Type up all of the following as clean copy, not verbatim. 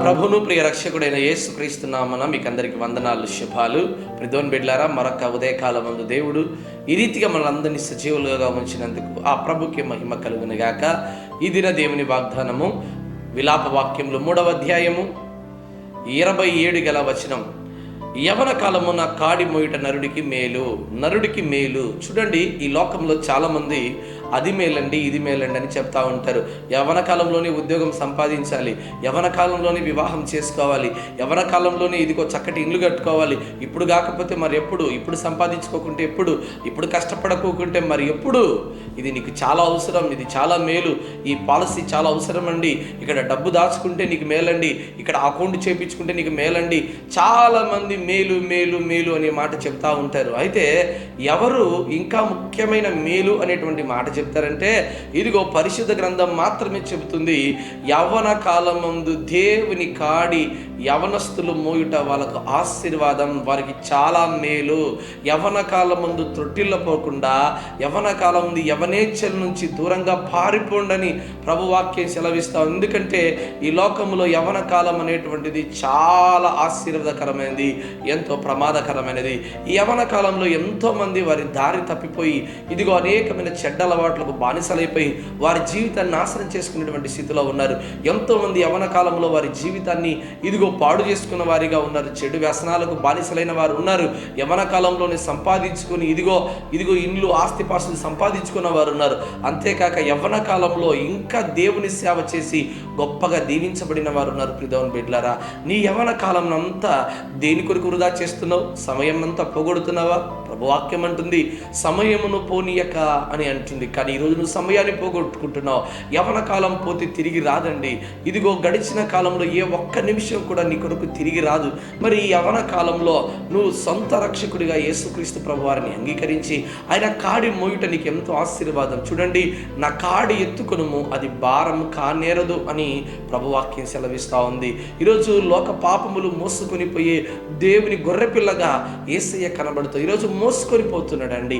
ప్రభును ప్రియ రక్షకుడైన యేసుక్రీస్తు నామమున మీకు అందరికి వందనాలు, శుభాలు. ప్రిదోన్ బిడ్లారా, మరొక ఉదయకాలం ముందు దేవుడు ఈ రీతిగా మనందరినీ సజీవులుగా ఉంచినందుకు ఆ ప్రభుకి మహిమ కలుగును గాక. ఈ దిన దేవుని వాగ్దానము విలాప వాక్యములు 3వ అధ్యాయము 27 గల వచనం. యవన కాలమున కాడి మోయుట నరుడికి మేలు. చూడండి, ఈ లోకంలో చాలామంది అది మేలండి ఇది మేలండి అని చెప్తా ఉంటారు. యవన కాలంలోనే ఉద్యోగం సంపాదించాలి, యవన కాలంలోనే వివాహం చేసుకోవాలి, యవన కాలంలోనే ఇదిగో చక్కటి ఇల్లు కట్టుకోవాలి, ఇప్పుడు కాకపోతే మరి ఎప్పుడు, ఇప్పుడు సంపాదించుకోకుంటే ఎప్పుడు, ఇప్పుడు కష్టపడకోకుంటే మరి ఎప్పుడు, ఇది నీకు చాలా అవసరం, ఇది చాలా మేలు, ఈ పాలసీ చాలా అవసరం అండి, ఇక్కడ డబ్బు దాచుకుంటే నీకు మేలండి, ఇక్కడ అకౌంట్ చేయించుకుంటే నీకు మేలండి. చాలామంది మేలు మేలు మేలు అనే మాట చెప్తా ఉంటారు. అయితే ఎవరు ఇంకా ముఖ్యమైన మేలు అనేటువంటి మాట చెప్తారంటే, ఇదిగో పరిశుద్ధ గ్రంథం మాత్రమే చెబుతుంది, యవ్వన కాలం ముందు దేవుని కాడి యవనస్తులు మోయుట వాళ్ళకు ఆశీర్వాదం, వారికి చాలా మేలు. యవ్వన కాలం ముందు త్రొట్టిల్లపోకుండా, యవ్వన కాలం ముందు యవనేచ్ఛల నుంచి దూరంగా పారిపోండని ప్రభువాక్యం సెలవిస్తాం. ఎందుకంటే ఈ లోకంలో యవ్వన కాలం అనేటువంటిది చాలా ఆశీర్వాదకరమైనది, ఎంతో ప్రమాదకరమైనది. ఈ యవ్వన కాలంలో ఎంతోమంది వారి దారి తప్పిపోయి ఇదిగో అనేకమైన చెడ్డ అలవాట్లకు బానిసలైపోయి వారి జీవితాన్ని నాశనం చేసుకునేటువంటి స్థితిలో ఉన్నారు. ఎంతోమంది యవ్వన కాలంలో వారి జీవితాన్ని ఇదిగో పాడు చేసుకున్న వారిగా ఉన్నారు, చెడు వ్యసనాలకు బానిసలైన వారు ఉన్నారు. యవ్వన కాలంలోనే సంపాదించుకుని ఇదిగో ఇండ్లు ఆస్తిపాస్తులు సంపాదించుకున్న వారు ఉన్నారు. అంతేకాక యవ్వన కాలంలో ఇంకా దేవుని సేవ చేసి గొప్పగా దీవించబడిన వారు ఉన్నారు. ప్రియమైన బిడ్డలారా, నీ యవ్వన కాలం అంతా దేని కొరకు వృధా చేస్తున్నావు? సమయం అంతా పోగొడుతున్నావా? ప్రభువాక్యం అంటుంది సమయమును పోనీయక అని అంటుంది. కానీ ఈరోజు నువ్వు సమయాన్ని పోగొట్టుకుంటున్నావు. యవ్వన కాలం పోతే తిరిగి రాదండి. ఇదిగో గడిచిన కాలంలో ఏ ఒక్క నిమిషం కూడా నీ కొరకు తిరిగి రాదు. మరి ఈ యవ్వన కాలంలో నువ్వు సొంత రక్షకుడిగా యేసుక్రీస్తు ప్రభువారిని అంగీకరించి ఆయన కాడి మోయుట నీకు ఎంతో ఆశీర్వాదం. చూడండి, నా కాడి ఎత్తుకొనుము, అది భారం కానేరదు అని ప్రభువాక్యం సెలవిస్తూ ఉంది. ఈరోజు లోక పాపములు మోసుకొని పోయే దేవుని గొర్రెపిల్లగా యేసయ్య కనబడుతూ ఈరోజు మోసుకొని పోతున్నాడండి.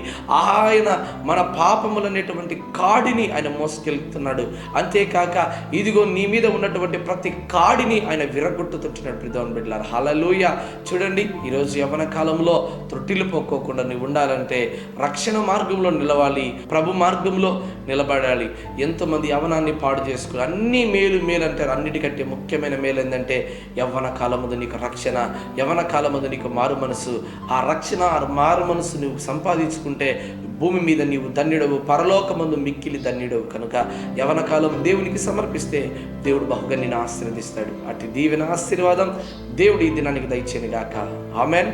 ఆయన మన పాపములు అనేటువంటి కాడిని ఆయన మోసుకెళ్తున్నాడు. అంతేకాక ఇదిగో నీ మీద ఉన్నటువంటి ప్రతి కాడిని ఆయన విరగొట్టుతుంటున్నాడు. ప్రియమైన బిడ్డలారా, హల్లెలూయా. చూడండి, ఈరోజు యవ్వన కాలంలో త్రొట్టిల్లు పోకోకుండా నువ్వు ఉండాలంటే రక్షణ మార్గంలో నిలవాలి, ప్రభు మార్గంలో నిలబడాలి. ఎంతోమంది యవ్వనాన్ని పాడు చేసుకుని అన్ని మేలు అంటారు. అన్నిటికంటే ముఖ్యమైన మేలు ఏంటంటే యవ్వన కాలముందు నీకు రక్షణ, యవ్వన కాలముందు నీకు మారు మనసు. ఆ రక్షణ, ఆ మారు మనసు నువ్వు సంపాదించుకుంటే భూమి మీద నీవు ధన్యుడవు, పరలోకమందు మిక్కిలి ధన్యుడవు. కనుక యవ్వన కాలం దేవునికి సమర్పిస్తే దేవుడు బహుగా నిన్ను ఆశీర్వదిస్తాడు. అటు దీవెన ఆశీర్వాదం దేవుడు ఈ దినానికి దయచేయను గాక. ఆమెన్.